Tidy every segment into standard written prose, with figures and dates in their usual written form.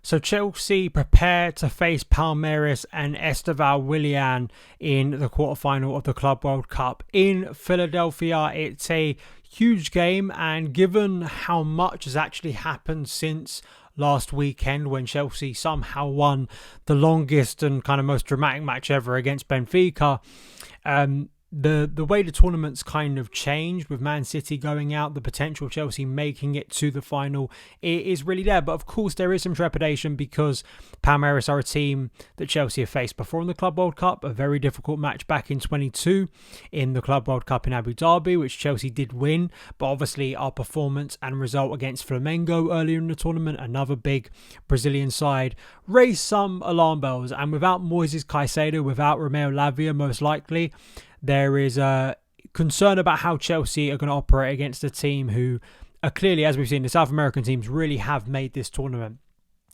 So Chelsea prepare to face Palmeiras and Esteval Willian in the quarterfinal of the Club World Cup in Philadelphia. It's a huge game, and given how much has actually happened since last weekend when Chelsea somehow won the longest and kind of most dramatic match ever against Benfica, the way the tournament's kind of changed with Man City going out, the potential of Chelsea making it to the final, it is really there. But of course there is some trepidation because Palmeiras are a team that Chelsea have faced before in the Club World Cup, a very difficult match back in 22 in the Club World Cup in Abu Dhabi, which Chelsea did win. But obviously our performance and result against Flamengo earlier in the tournament, another big Brazilian side, raised some alarm bells. And without Moises Caicedo, without Romeo Lavia most likely, there is a concern about how Chelsea are going to operate against a team who are clearly, as we've seen, the South American teams really have made this tournament.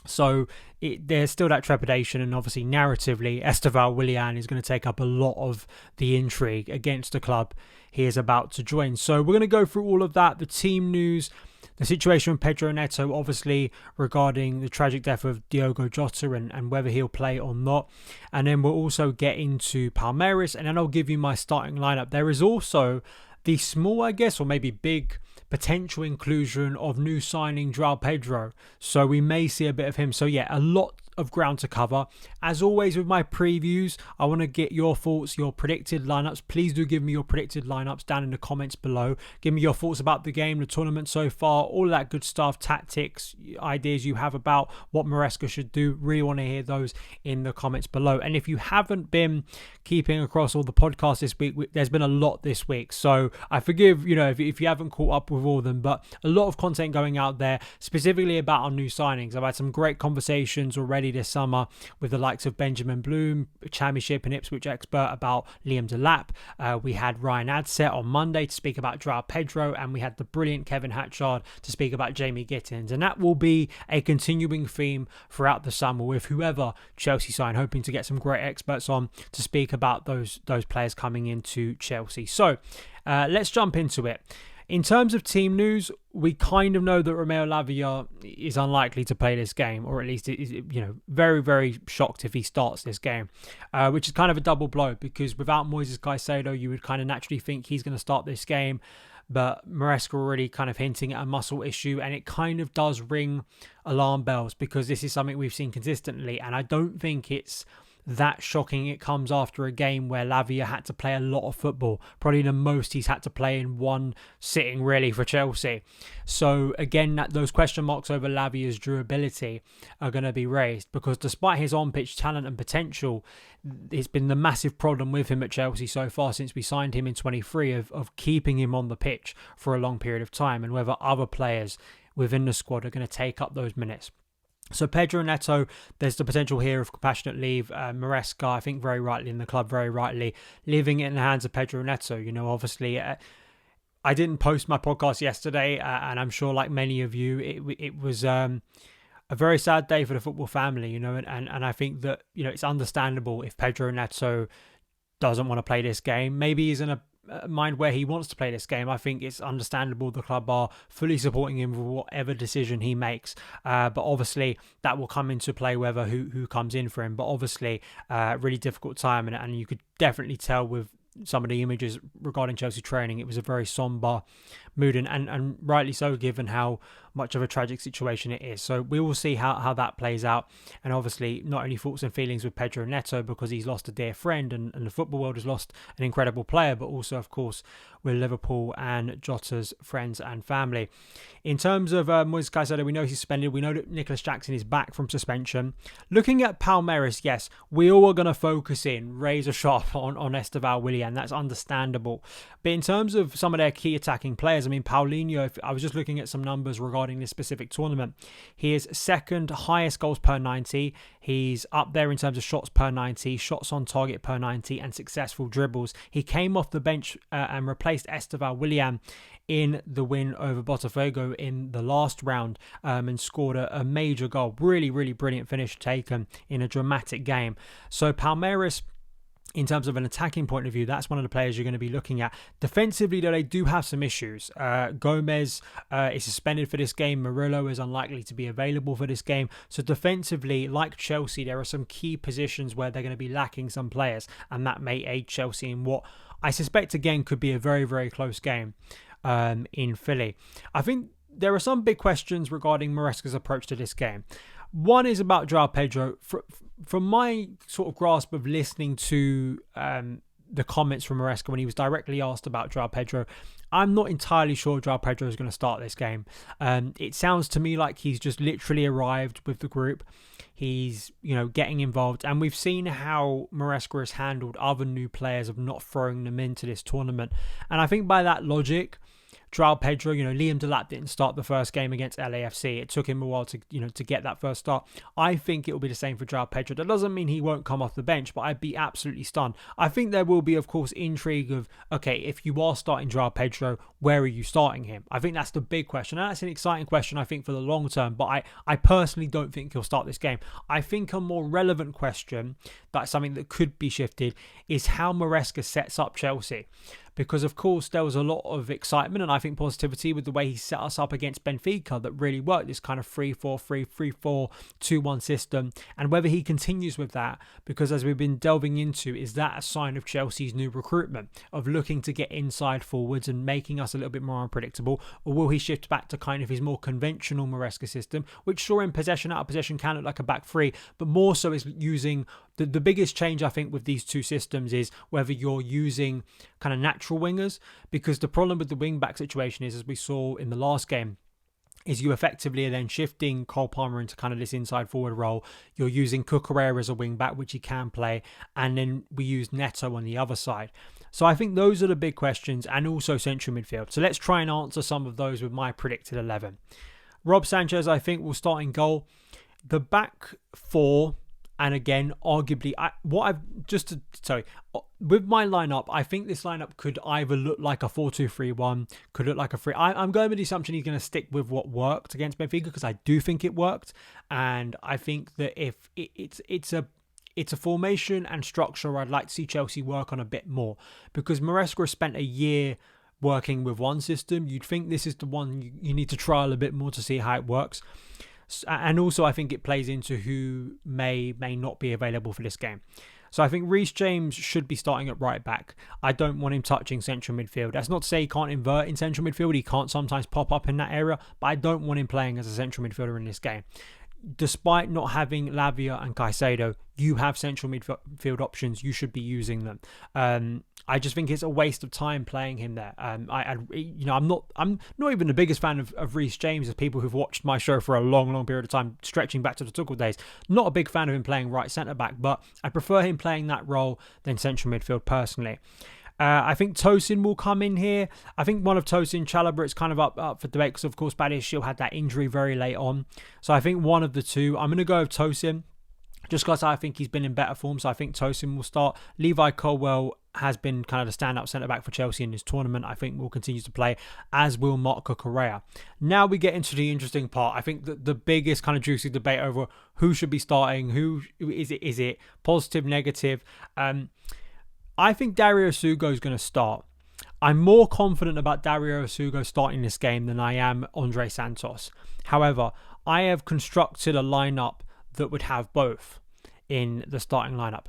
So there's still that trepidation, and obviously narratively, Esteval Willian is going to take up a lot of the intrigue against the club he is about to join. So we're going to go through all of that, the team news, the situation with Pedro Neto, obviously regarding the tragic death of Diogo Jota and whether he'll play or not. And then we'll also get into Palmeiras, and then I'll give you my starting lineup. There is also the small, I guess, or maybe big potential inclusion of new signing Joao Pedro. So we may see a bit of him. So yeah, a lot of ground to cover. As always with my previews, I want to get your thoughts, your predicted lineups. Please do give me your predicted lineups down in the comments below. Give me your thoughts about the game, the tournament so far, all that good stuff, tactics, ideas you have about what Maresca should do. Really want to hear those in the comments below. And if you haven't been keeping across all the podcasts this week, there's been a lot this week. So I forgive, if you haven't caught up with all of them, but a lot of content going out there, specifically about our new signings. I've had some great conversations already this summer with the likes of Benjamin Bloom, Championship and Ipswich expert, about Liam Delap. We had Ryan Adset on Monday to speak about Joao Pedro, and we had the brilliant Kevin Hatchard to speak about Jamie Gittins. And that will be a continuing theme throughout the summer with whoever Chelsea sign, hoping to get some great experts on to speak about those players coming into Chelsea. So let's jump into it. In terms of team news, we kind of know that Romeo Lavia is unlikely to play this game, or at least is, very, very shocked if he starts this game, which is kind of a double blow because without Moises Caicedo, you would kind of naturally think he's going to start this game. But Maresca already kind of hinting at a muscle issue, and it kind of does ring alarm bells because this is something we've seen consistently, and I don't think it's that shocking. It comes after a game where Lavia had to play a lot of football, probably the most he's had to play in one sitting really for Chelsea. So again, those question marks over Lavia's durability are going to be raised because despite his on-pitch talent and potential, it's been the massive problem with him at Chelsea so far since we signed him in 23 of keeping him on the pitch for a long period of time, and whether other players within the squad are going to take up those minutes. So Pedro Neto, there's the potential here of compassionate leave. Maresca, I think very rightly in the club, very rightly, leaving it in the hands of Pedro Neto. Obviously, I didn't post my podcast yesterday, and I'm sure like many of you, it was a very sad day for the football family, and I think that, it's understandable if Pedro Neto doesn't want to play this game. Maybe he's in a mind where he wants to play this game. I think it's understandable. The club are fully supporting him for whatever decision he makes, but obviously that will come into play whether who comes in for him. But obviously really difficult time, and you could definitely tell with some of the images regarding Chelsea training, it was a very somber mood, and rightly so given how much of a tragic situation it is. So we will see how that plays out, and obviously not only thoughts and feelings with Pedro Neto because he's lost a dear friend and the football world has lost an incredible player, but also of course with Liverpool and Jota's friends and family. In terms of Moises Caicedo, we know he's suspended. We know that Nicholas Jackson is back from suspension. Looking at Palmeiras, yes, we all are going to focus in razor sharp on Esteval Willian. That's understandable. But in terms of some of their key attacking players, I mean, Paulinho, I was just looking at some numbers regarding this specific tournament. He is second highest goals per 90. He's up there in terms of shots per 90, shots on target per 90, and successful dribbles. He came off the bench and replaced Esteval Willian in the win over Botafogo in the last round, and scored a major goal. Really, really brilliant finish taken in a dramatic game. So Palmeiras in terms of an attacking point of view, that's one of the players you're going to be looking at. Defensively, though, they do have some issues. Gomez is suspended for this game. Murillo is unlikely to be available for this game. So defensively, like Chelsea, there are some key positions where they're going to be lacking some players, and that may aid Chelsea in what I suspect, again, could be a very, very close game in Philly. I think there are some big questions regarding Maresca's approach to this game. One is about Joao Pedro. From my sort of grasp of listening to the comments from Maresca when he was directly asked about Joao Pedro, I'm not entirely sure Joao Pedro is going to start this game. It sounds to me like he's just literally arrived with the group. He's, getting involved. And we've seen how Maresca has handled other new players of not throwing them into this tournament. And I think by that logic, Joao Pedro, Liam Delap didn't start the first game against LAFC. It took him a while to get that first start. I think it will be the same for Joao Pedro. That doesn't mean he won't come off the bench, but I'd be absolutely stunned. I think there will be, of course, intrigue of, okay, if you are starting Joao Pedro, where are you starting him? I think that's the big question. And that's an exciting question, I think, for the long term. But I personally don't think he'll start this game. I think a more relevant question, that's something that could be shifted, is how Maresca sets up Chelsea. Because, of course, there was a lot of excitement and I think positivity with the way he set us up against Benfica that really worked, this kind of 3-4-3, 3-4-2-1 system. And whether he continues with that, because as we've been delving into, is that a sign of Chelsea's new recruitment, of looking to get inside forwards and making us a little bit more unpredictable? Or will he shift back to kind of his more conventional Maresca system, which saw in possession, out of possession, can look like a back three, but more so is using... The biggest change, I think, with these two systems is whether you're using kind of natural wingers, because the problem with the wing-back situation is, as we saw in the last game, is you effectively are then shifting Cole Palmer into kind of this inside forward role. You're using Cucurella as a wing-back, which he can play, and then we use Neto on the other side. So I think those are the big questions, and also central midfield. So let's try and answer some of those with my predicted 11. Rob Sanchez, I think, will start in goal. The back four... And again, arguably, with my lineup, I think this lineup could either look like a 4-2-3-1, could look like a 3. I'm going with the assumption he's going to stick with what worked against Benfica, because I do think it worked, and I think that if it's a formation and structure I'd like to see Chelsea work on a bit more, because Maresca has spent a year working with one system. You'd think this is the one you need to trial a bit more to see how it works. And also, I think it plays into who may not be available for this game. So I think Reece James should be starting at right back. I don't want him touching central midfield. That's not to say he can't invert in central midfield. He can't sometimes pop up in that area. But I don't want him playing as a central midfielder in this game. Despite not having Lavia and Caicedo, you have central midfield options. You should be using them. I just think it's a waste of time playing him there. I'm not even the biggest fan of Reece James, as people who've watched my show for a long period of time, stretching back to the Tuchel days. Not a big fan of him playing right centre back, but I prefer him playing that role than central midfield personally. I think Tosin will come in here. I think one of Tosin, Chalobah, it's kind of up for debate, because of course Badiashile had that injury very late on. So I think one of the two. I'm going to go with Tosin, just because I think he's been in better form. So I think Tosin will start. Levi Colwill has been kind of the stand-up centre-back for Chelsea in this tournament. I think will continue to play, as will Marc Cucurella. Now we get into the interesting part. I think the biggest kind of juicy debate over who should be starting, who is it positive, negative. I think Dario Sugo is going to start. I'm more confident about Dario Sugo starting this game than I am Andre Santos. However, I have constructed a lineup that would have both in the starting lineup.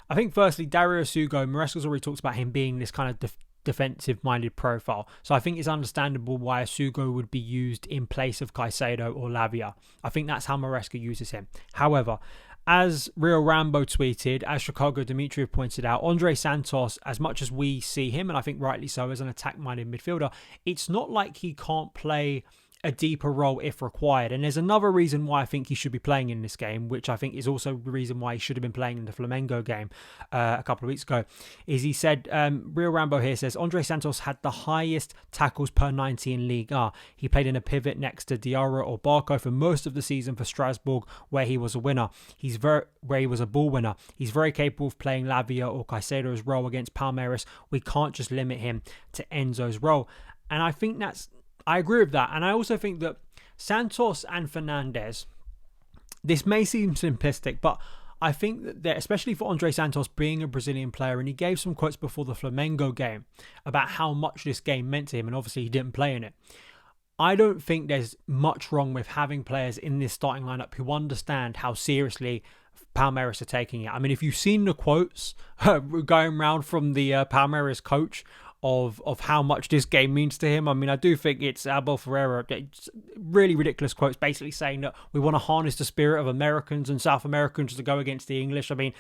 I think firstly, Dario Sugo, Maresca's already talked about him being this kind of defensive-minded profile. So I think it's understandable why Sugo would be used in place of Caicedo or Lavia. I think that's how Maresca uses him. However, as Real Rambo tweeted, as Chicago Dimitriev pointed out, Andre Santos, as much as we see him, and I think rightly so, as an attack-minded midfielder, it's not like he can't play a deeper role if required. And there's another reason why I think he should be playing in this game, which I think is also the reason why he should have been playing in the Flamengo game a couple of weeks ago, is he said, Real Rambo here says, Andre Santos had the highest tackles per 90 in Ligue 1. He played in a pivot next to Diarra or Barco for most of the season for Strasbourg, where he was a winner. Where he was a ball winner. He's very capable of playing Lavia or Caicedo's role against Palmeiras. We can't just limit him to Enzo's role. And I think I agree with that. And I also think that Santos and Fernandes, this may seem simplistic, but I think that, especially for Andre Santos being a Brazilian player, and he gave some quotes before the Flamengo game about how much this game meant to him, and obviously he didn't play in it. I don't think there's much wrong with having players in this starting lineup who understand how seriously Palmeiras are taking it. I mean, if you've seen the quotes going around from the Palmeiras coach of how much this game means to him, I mean, I do think it's Abel Ferreira, it's really ridiculous quotes, basically saying that we want to harness the spirit of Americans and South Americans to go against the English. I mean,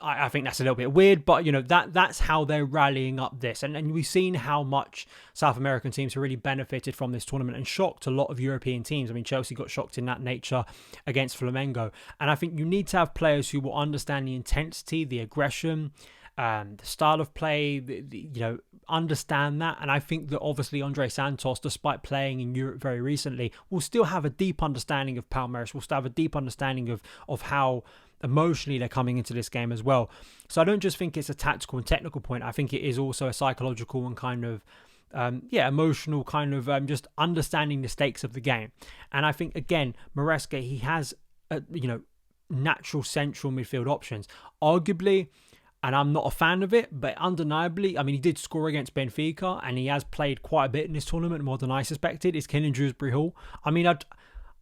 I think that's a little bit weird, but that's how they're rallying up this, and we've seen how much South American teams have really benefited from this tournament and shocked a lot of European teams. I mean, Chelsea got shocked in that nature against Flamengo, and I think you need to have players who will understand the intensity, the aggression, the style of play, understand that. And I think that obviously Andre Santos, despite playing in Europe very recently, will still have a deep understanding of Palmeiras, will still have a deep understanding of how emotionally they're coming into this game as well. So I don't just think it's a tactical and technical point. I think it is also a psychological and kind of emotional kind of just understanding the stakes of the game. And I think, again, Maresca, he has natural central midfield options. Arguably, and I'm not a fan of it, but undeniably, I mean, he did score against Benfica and he has played quite a bit in this tournament, more than I suspected, is Kenan Dewsbury-Hall. I mean,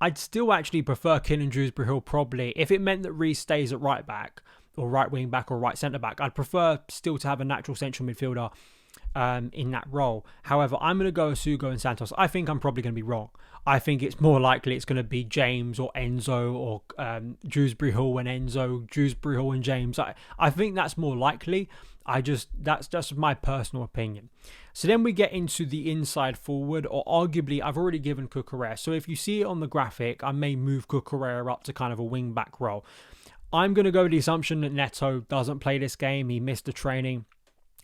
I'd still actually prefer Kenan Dewsbury-Hall probably. If it meant that Reece stays at right back or right wing back or right centre back, I'd prefer still to have a natural central midfielder in that role. However, I'm going to go Sugo and Santos. I think I'm probably going to be wrong. I think it's more likely it's going to be James or Enzo or Dewsbury-Hall and Enzo, Dewsbury-Hall and James. I think that's more likely. That's just my personal opinion. So then we get into the inside forward, or arguably I've already given Cucurella. So if you see it on the graphic, I may move Cucurella up to kind of a wing back role. I'm going to go with the assumption that Neto doesn't play this game. He missed the training.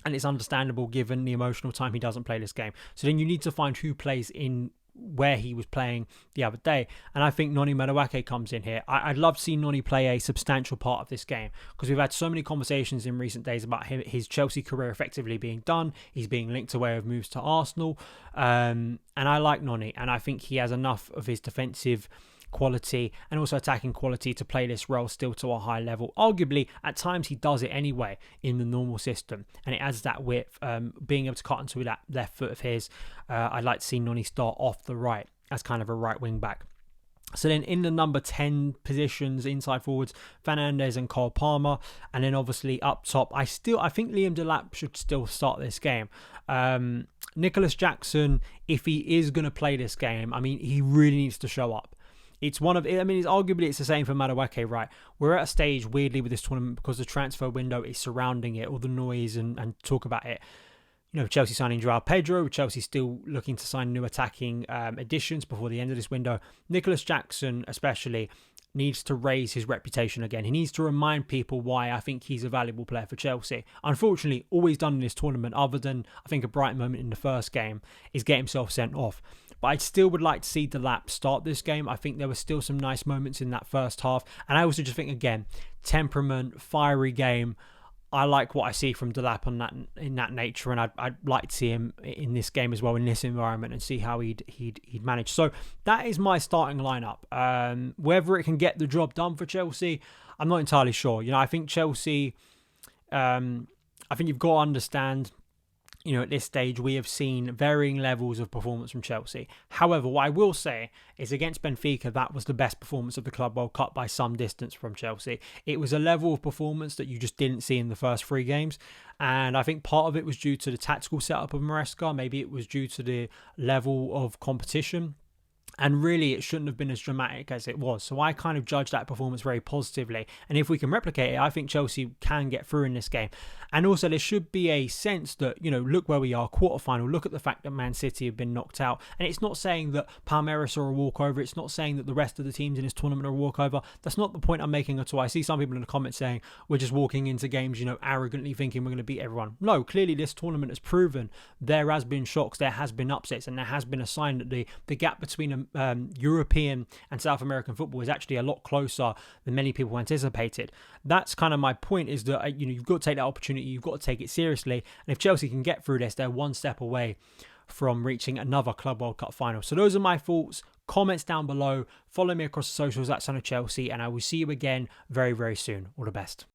And it's understandable given the emotional time he doesn't play this game. So then you need to find who plays in where he was playing the other day. And I think Noni Madueke comes in here. I'd love to see Noni play a substantial part of this game because we've had so many conversations in recent days about his Chelsea career effectively being done. He's being linked to where he moves to Arsenal. And I like Noni. And I think he has enough of his defensive quality and also attacking quality to play this role still to a high level. Arguably, at times he does it anyway in the normal system, and it adds that width, being able to cut into that left foot of his. I'd like to see Noni start off the right as kind of a right wing back. So then in the number 10 positions, inside forwards, Fernandes and Cole Palmer. And then obviously up top, I think Liam Delap should still start this game. Nicholas Jackson, if he is going to play this game, I mean, he really needs to show up. It's arguably it's the same for Madueke, right? We're at a stage, weirdly, with this tournament because the transfer window is surrounding it, all the noise and talk about it. Chelsea signing Joao Pedro, Chelsea still looking to sign new attacking additions before the end of this window. Nicholas Jackson, especially, needs to raise his reputation again. He needs to remind people why I think he's a valuable player for Chelsea. Unfortunately, all he's done in this tournament, other than, I think, a bright moment in the first game, is get himself sent off. But I still would like to see Delap start this game. I think there were still some nice moments in that first half. And I also just think, again, temperament, fiery game. I like what I see from Delap in that nature, and I'd like to see him in this game as well, in this environment, and see how he'd manage. So that is my starting lineup. Whether it can get the job done for Chelsea, I'm not entirely sure. I think Chelsea, I think you've got to understand, at this stage, we have seen varying levels of performance from Chelsea. However, what I will say is against Benfica, that was the best performance of the Club World Cup by some distance from Chelsea. It was a level of performance that you just didn't see in the first 3 games. And I think part of it was due to the tactical setup of Maresca. Maybe it was due to the level of competition. And really, it shouldn't have been as dramatic as it was. So I kind of judge that performance very positively. And if we can replicate it, I think Chelsea can get through in this game. And also, there should be a sense that, look where we are, quarterfinal. Look at the fact that Man City have been knocked out. And it's not saying that Palmeiras are a walkover. It's not saying that the rest of the teams in this tournament are a walkover. That's not the point I'm making at all. I see some people in the comments saying we're just walking into games, arrogantly thinking we're going to beat everyone. No, clearly this tournament has proven there has been shocks, there has been upsets, and there has been a sign that the gap between European and South American football is actually a lot closer than many people anticipated. That's kind of my point, is that you've got to take that opportunity, you've got to take it seriously, and if Chelsea can get through this, they're one step away from reaching another Club World Cup final. So those are my thoughts. comments down below. Follow me across the socials at SonOfChelsea, and I will see you again very, very soon. All the best.